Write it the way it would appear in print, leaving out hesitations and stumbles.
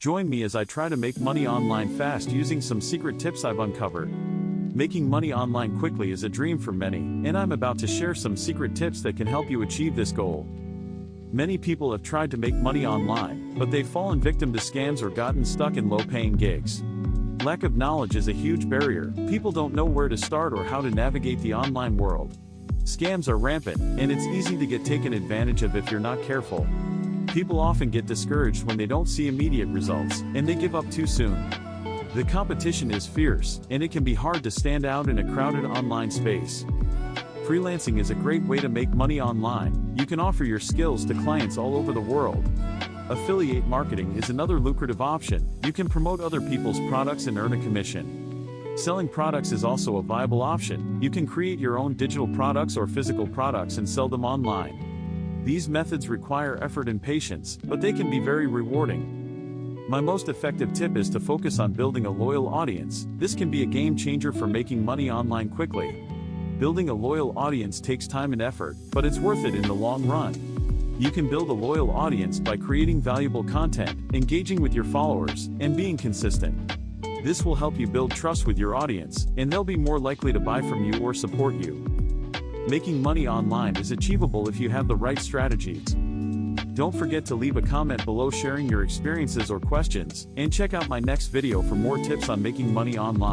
Join me as I try to make money online fast using some secret tips I've uncovered. Making money online quickly is a dream for many, and I'm about to share some secret tips that can help you achieve this goal. Many people have tried to make money online, but they've fallen victim to scams or gotten stuck in low-paying gigs. Lack of knowledge is a huge barrier. People don't know where to start or how to navigate the online world. Scams are rampant, and it's easy to get taken advantage of if you're not careful. People often get discouraged when they don't see immediate results, and they give up too soon. The competition is fierce, and it can be hard to stand out in a crowded online space. Freelancing is a great way to make money online. You can offer your skills to clients all over the world. Affiliate marketing is another lucrative option. You can promote other people's products and earn a commission. Selling products is also a viable option. You can create your own digital products or physical products and sell them online. These methods require effort and patience, but they can be very rewarding. My most effective tip is to focus on building a loyal audience. This can be a game changer for making money online quickly. Building a loyal audience takes time and effort, but it's worth it in the long run. You can build a loyal audience by creating valuable content, engaging with your followers, and being consistent. This will help you build trust with your audience, and they'll be more likely to buy from you or support you. Making money online is achievable if you have the right strategies. Don't forget to leave a comment below sharing your experiences or questions, and check out my next video for more tips on making money online.